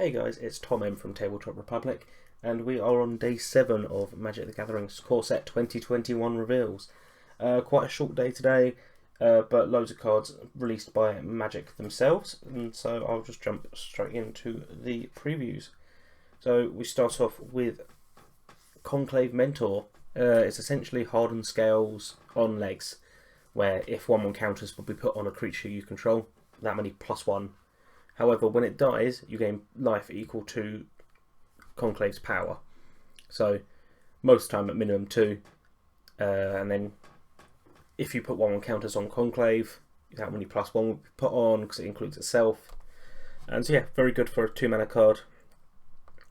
Hey guys, it's Tom M from Tabletop Republic, and we are on day 7 of Magic the Gathering's Core Set 2021 reveals. Quite a short day today, but loads of cards released by Magic themselves, and so I'll just jump straight into the previews. So we start off with Conclave Mentor. It's essentially Hardened Scales on legs, where if 1/1 counters will be put on a creature you control, that many +1. However, when it dies, you gain life equal to Conclave's power. So, most of the time at minimum 2. And then, if you put 1/1 counters on Conclave, that many +1 will be put on because it includes itself. And so, yeah, very good for a 2-mana card.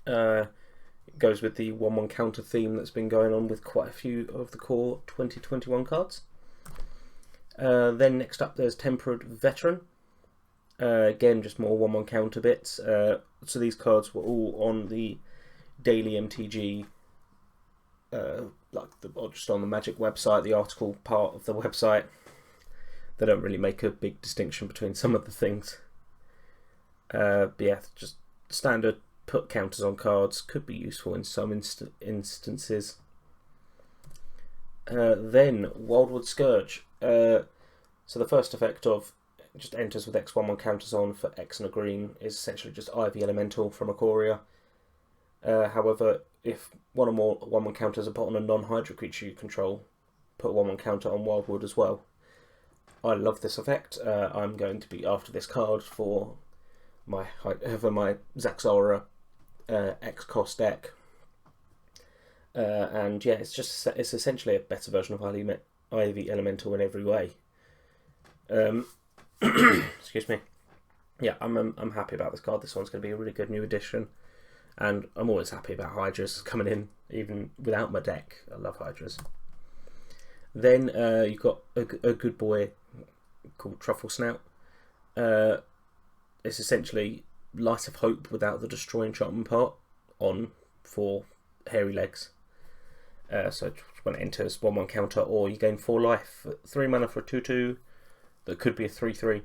It goes with the 1/1 counter theme that's been going on with quite a few of the core 2021 cards. Then, next up, there's Tempered Veteran. Again, just more 1/1 counter bits. So these cards were all on the daily MTG, just on the Magic website, the article part of the website. They don't really make a big distinction between some of the things. But yeah, just standard put counters on cards could be useful in some instances. Then Wildwood Scourge. So the first effect of just enters with X 1/1 counters on for X and a green is essentially just Ivy Elemental from Ikoria. However, if one or more 1/1 counters are put on a non-Hydra creature you control, put a 1/1 counter on Wildwood as well. I love this effect. I'm going to be after this card for my Zaxara X cost deck. And yeah, it's essentially a better version of Ivy Elemental in every way. Excuse me. Yeah, I'm happy about this card. This one's going to be a really good new addition, and I'm always happy about Hydras coming in, even without my deck. I love Hydras. Then you've got a good boy called Truffle Snout. It's essentially Light of Hope without the Destroy Enchantment part on for Hairy Legs. So when it enters 1/1 counter, or you gain 4 life, 3 mana for a 2/2. That could be a 3/3.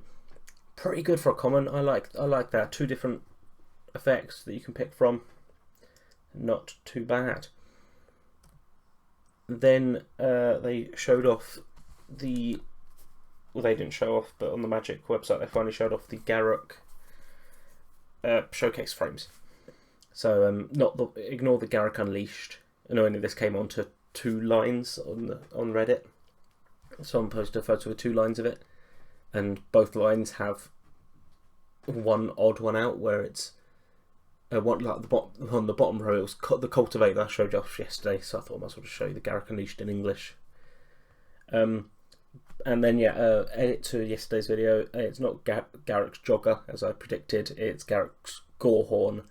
Pretty good for a common. I like that. 2 different effects that you can pick from. Not too bad. Then they showed off the... Well, they didn't show off, but on the Magic website they finally showed off the Garruk showcase frames. So ignore the Garruk Unleashed. Annoyingly, this came onto 2 lines on Reddit. Someone posted a photo with 2 lines of it. And both lines have one odd one out, where it's on the bottom row. It was the Cultivator I showed you off yesterday, so I thought I might as well just show you the Garruk Unleashed in English. And then edit to yesterday's video. It's not Garruk's Jogger as I predicted. It's Garruk's Gorehorn,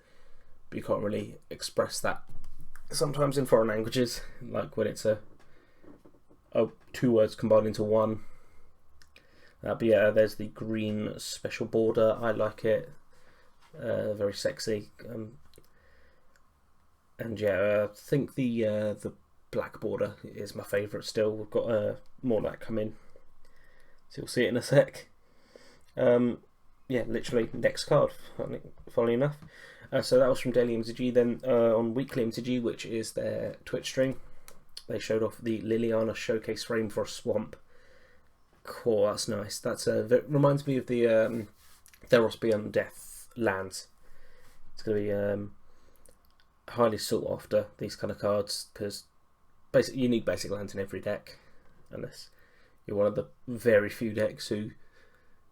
but you can't really express that sometimes in foreign languages, like when it's 2 words combined into one. But yeah, there's the green special border. I like it. Very sexy. And yeah, I think the black border is my favourite still. We've got more of that coming. So you'll see it in a sec. Yeah, literally next card, funnily enough. So that was from Daily MTG. Then on Weekly MTG, which is their Twitch stream, they showed off the Liliana showcase frame for a swamp. Cool, that's nice. That reminds me of the Theros Beyond Death lands. It's going to be highly sought after, these kind of cards, because you need basic lands in every deck, unless you're one of the very few decks who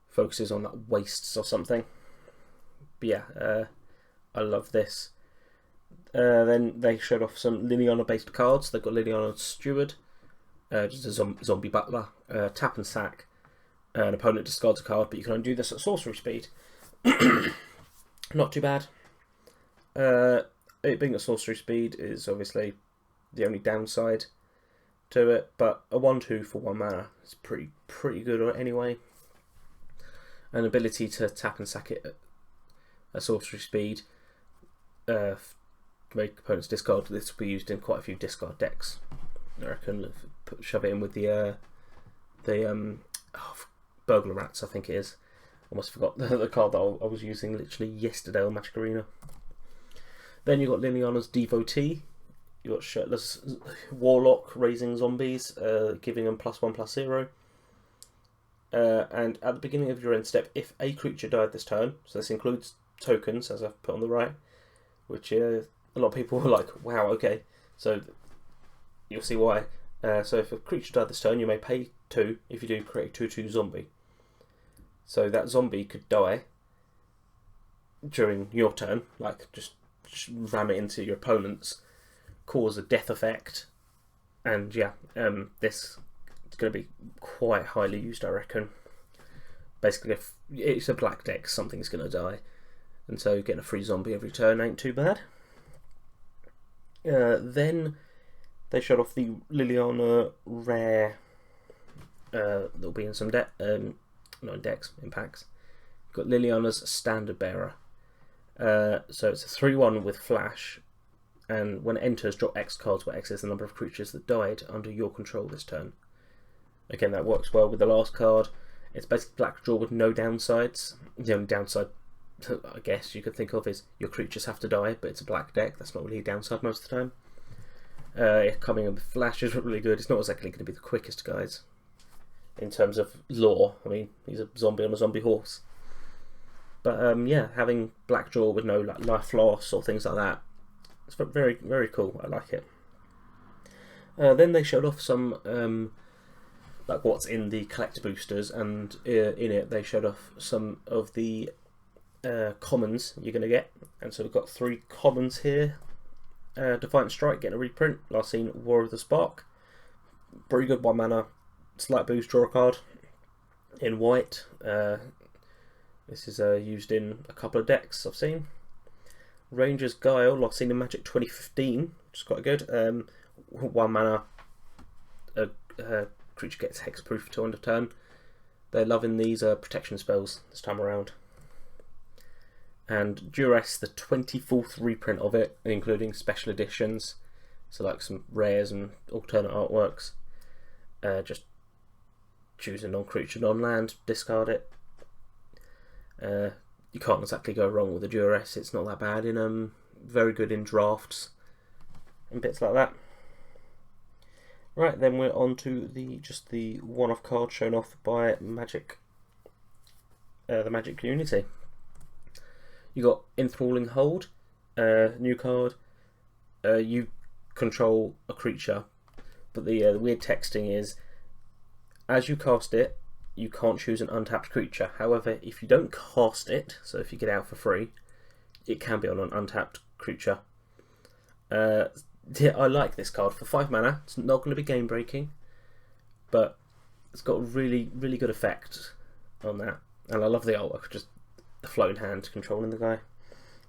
focuses on like wastes or something. But yeah, I love this. Then they showed off some Liliana based cards. They've got Liliana Steward, just a zombie butler, tap and sack. An opponent discards a card, but you can only do this at sorcery speed. Not too bad. It being at sorcery speed is obviously the only downside to it, but a 1/2 for 1 mana is pretty good anyway. An ability to tap and sack it at sorcery speed, make opponents discard. This will be used in quite a few discard decks. I reckon shove it in with the Burglar Rats, I think it is. Almost forgot the card that I was using literally yesterday on Magic Arena. Then you've got Liliana's Devotee. You've got Shirtless Warlock raising zombies, giving them +1/+0. And at the beginning of your end step, if a creature died this turn, so this includes tokens, as I've put on the right, which a lot of people were like, wow, okay, so you'll see why. So if a creature died this turn, you may pay 2 if you do create a 2/2 zombie. So that zombie could die during your turn, like just ram it into your opponent's, cause a death effect, and yeah, this is going to be quite highly used, I reckon. Basically, if it's a black deck, something's going to die, and so getting a free zombie every turn ain't too bad. Then they showed off the Liliana rare. That'll be in some not in decks, in packs. You've got Liliana's Standard Bearer. So it's a 3/1 with flash, and when it enters, drop X cards, where X is the number of creatures that died under your control this turn. Again, that works well with the last card. It's basically black draw with no downsides. The only downside, I guess, you could think of is your creatures have to die, but it's a black deck. That's not really a downside most of the time. Coming in with flash is really good. It's not exactly going to be the quickest, guys, in terms of lore. I mean, he's a zombie on a zombie horse. But yeah, having black draw with no like life loss or things like that, it's very, very cool. I like it. Then they showed off some like what's in the collector boosters, and in it they showed off some of the commons you're going to get. And so we've got 3 commons here. Defiant Strike getting a reprint. Last seen War of the Spark. Pretty good 1 mana. Slight boost, draw a card. In white. This is used in a couple of decks I've seen. Ranger's Guile, last seen in Magic 2015, which is quite good. 1 mana. Creature gets hexproof for 2 end of turn. They're loving these protection spells this time around. And Duress, the 24th reprint of it, including special editions, so like some rares and alternate artworks. Just choose a non-creature, non-land, discard it. You can't exactly go wrong with the Duress. It's not that bad in very good in drafts and bits like that. Right, then we're on to just the one-off card shown off by Magic, the Magic community. You got Enthralling Hold, new card. You control a creature, but the weird texting is, as you cast it, you can't choose an untapped creature. However, if you don't cast it, so if you get out for free, it can be on an untapped creature. I like this card for 5 mana. It's not going to be game breaking, but it's got a really, really good effect on that. And I love the artwork, just the floating hand controlling the guy.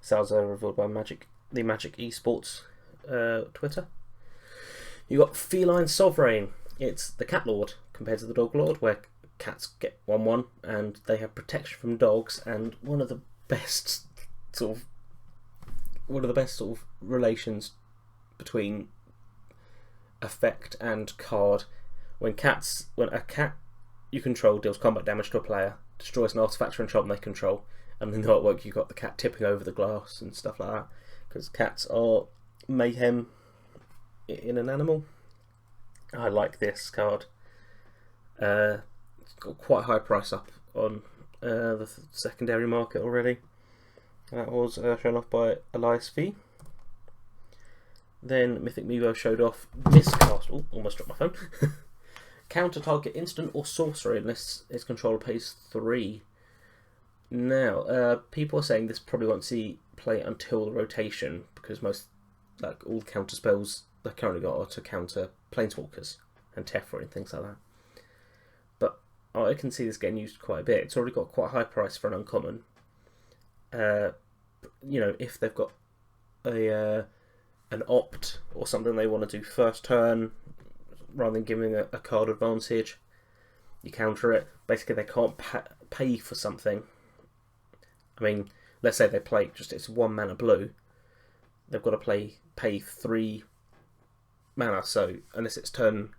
Salzo revealed by the Magic Esports Twitter. You got Feline Sovereign. It's the Cat Lord compared to the Dog Lord, where cats get 1/1 and they have protection from dogs. And one of the best sort of relations between effect and card, when a cat you control deals combat damage to a player, destroys an artifact or enchantment they control, and in the artwork you've got the cat tipping over the glass and stuff like that, because cats are mayhem in an animal. I like this card. It's got quite a high price up on the secondary market already. That was shown off by Elias V. Then Mythic Mevo showed off Miscast. Oh, almost dropped my phone. Counter target instant or sorcery unless its controller pays 3. Now, people are saying this probably won't see play until the rotation, because like all the counter spells they've currently got are to counter Planeswalkers and Teferi and things like that. But I can see this getting used quite a bit. It's already got quite a high price for an uncommon. If they've got an opt or something they want to do first turn, rather than giving a card advantage, you counter it. Basically, they can't pay for something. I mean, let's say they play it's 1 mana blue. They've got to pay 3 mana. So unless it's turn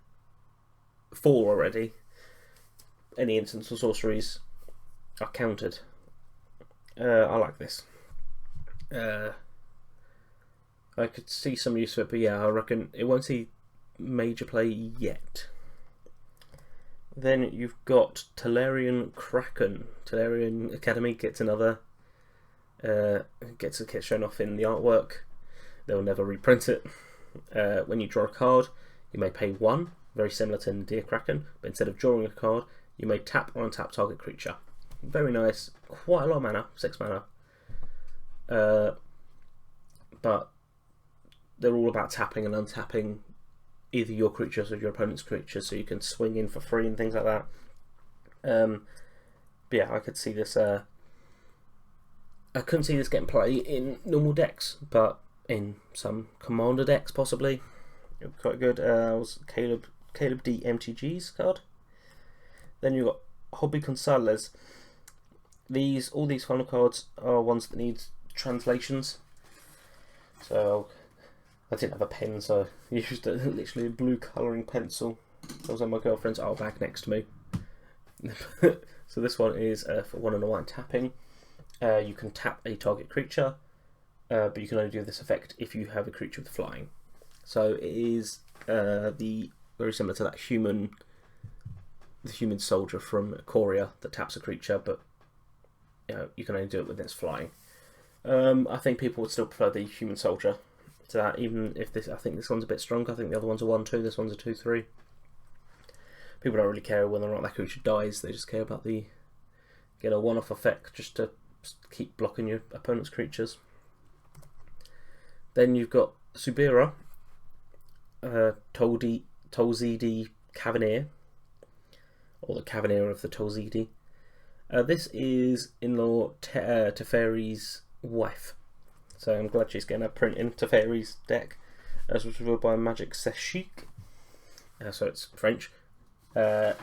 4 already, any instants or sorceries are countered. I like this. I could see some use for it, but yeah, I reckon it won't see major play yet. Then you've got Tabletop Kraken. Talarian Academy gets another, gets shown off in the artwork. They'll never reprint it. When you draw a card, you may pay 1, very similar to Nadir Kraken, but instead of drawing a card, you may tap or untap target creature. Very nice, quite a lot of mana, 6 mana. But they're all about tapping and untapping either your creatures or your opponent's creatures, so you can swing in for free and things like that. But yeah, I could see this. I couldn't see this getting play in normal decks, but in some commander decks possibly. It would be quite good. Was Caleb D MTG's card. Then you've got Hobby Consales. All these final cards are ones that need translations. So I didn't have a pen, so I used literally a blue colouring pencil. That was on my girlfriend's art bag next to me. So this one is for 1 and a 1 tapping. You can tap a target creature, but you can only do this effect if you have a creature with flying. So it is very similar to that the human soldier from Coria that taps a creature, but you can only do it when it's flying. I think people would still prefer the human soldier to that, even if I think this one's a bit stronger. I think the other one's a 1/2, this one's a 2/3. People don't really care whether or not that creature dies, they just care about get a one-off effect just to keep blocking your opponent's creatures. Then you've got Subira, Tolzidi Cavalier, or the Cavalier of the Tolzidi. This is in-law Teferi's wife, so I'm glad she's getting a print in Teferi's deck, as was revealed by Magic Seshik. So it's French. So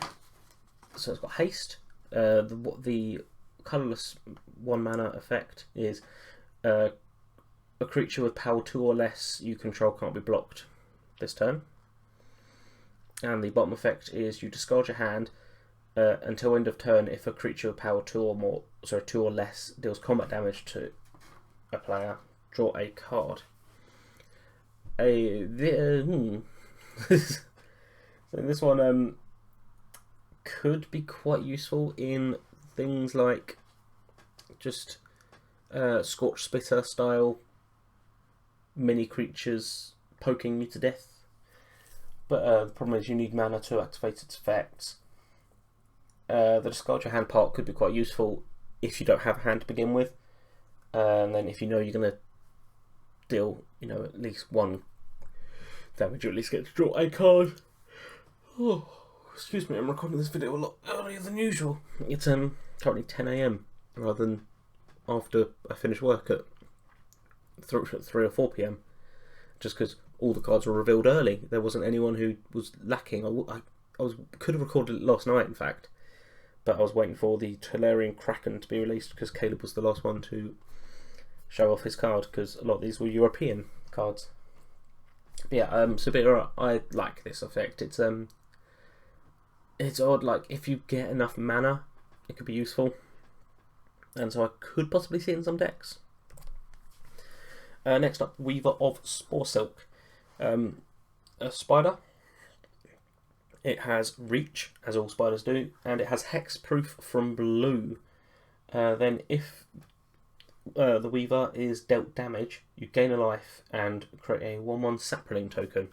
it's got haste. The colourless 1 mana effect is a creature with power 2 or less you control can't be blocked this turn. And the bottom effect is you discard your hand until end of turn if a creature with power 2 or less deals combat damage to a player, draw a card. So this one could be quite useful in things like just Scorch Spitter style mini creatures poking you to death. But the problem is you need mana to activate its effects. The discard your hand part could be quite useful if you don't have a hand to begin with, and then if you know you're going to deal at least 1 damage, you at least get to draw a card. Oh, excuse me, I'm recording this video a lot earlier than usual. It's currently 10 AM rather than after I finish work at 3 or 4 PM, just because all the cards were revealed early. There wasn't anyone who was lacking. I could have recorded it last night, in fact, but I was waiting for the Tabletop Kraken to be released because Caleb was the last one to show off his card, because a lot of these were European cards. But yeah, Sabretooth, I like this effect. It's odd, like if you get enough mana, it could be useful, and so I could possibly see it in some decks. Next up, Weaver of Sporesilk, a spider. It has reach, as all spiders do, and it has hexproof from blue. Then if the Weaver is dealt damage, you gain a life and create a 1/1 sapling token.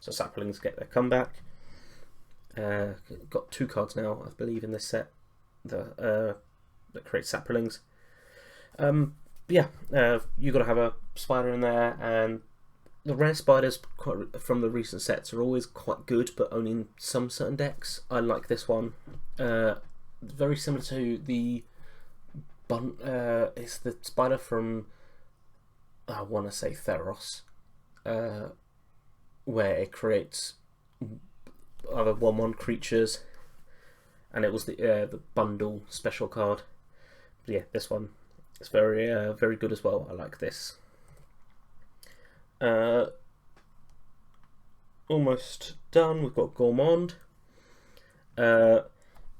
So saplings get their comeback. Got 2 cards now, I believe, in this set that create saplings. You've got to have a spider in there, and the rare spiders from the recent sets are always quite good, but only in some certain decks. I like this one. Very similar to the it's the spider from, I want to say, Theros, where it creates other 1/1 creatures, and it was the bundle special card. But yeah, this one is very good as well. I like this. Almost done. We've got Gourmand.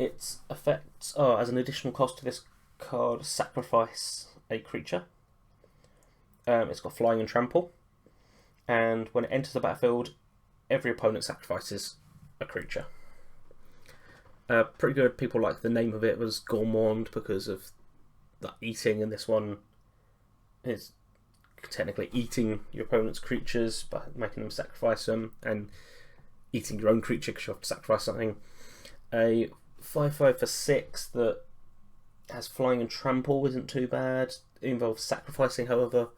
its effects are, as an additional cost to this card, sacrifice a creature. It's got flying and trample, and when it enters the battlefield, every opponent sacrifices a creature. Pretty good. People like the name of it was Gourmand because of the eating, and this one is technically eating your opponent's creatures by making them sacrifice them, and eating your own creature because you have to sacrifice something. A 5/5 for 6 that has flying and trample isn't too bad. It involves sacrificing, however.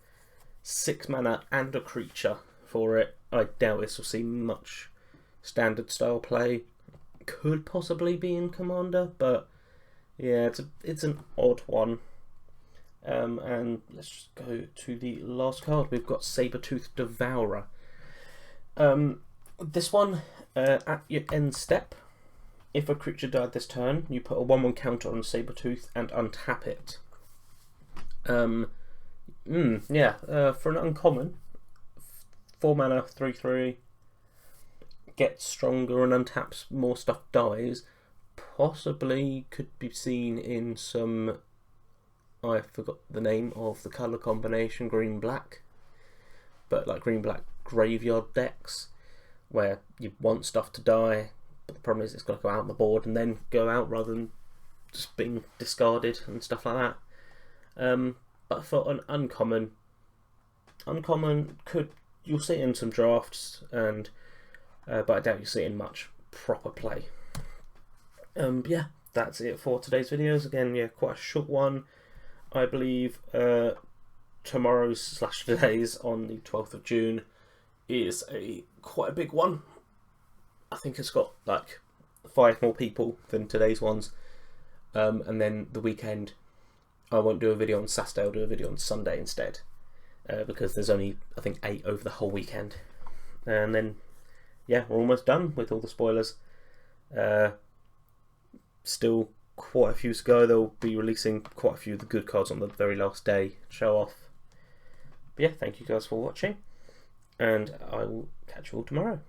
6 mana and a creature for it. I doubt this will see much standard style play. Could possibly be in Commander, but yeah, it's an odd one. And let's just go to the last card. We've got Sabretooth Devourer. This one, at your end step, if a creature died this turn, you put a 1/1 counter on Sabretooth and untap it. For an uncommon, 4 mana, 3/3, gets stronger and untaps more stuff dies. Possibly could be seen in some, I forgot the name of the colour combination, green-black, but like green-black graveyard decks, where you want stuff to die, but the problem is it's got to go out on the board and then go out rather than just being discarded and stuff like that. But for an uncommon you'll see it in some drafts, and but I doubt you'll see it in much proper play. Yeah, that's it for today's videos. Again, yeah, quite a short one. I believe tomorrow's/today's on the 12th of June is quite a big one. I think it's got like 5 more people than today's ones, and then the weekend I won't do a video on Saturday, I'll do a video on Sunday instead, because there's only, I think, 8 over the whole weekend. And then, yeah, we're almost done with all the spoilers. Still quite a few to go. They'll be releasing quite a few of the good cards on the very last day to show off. But yeah, thank you guys for watching, and I will catch you all tomorrow.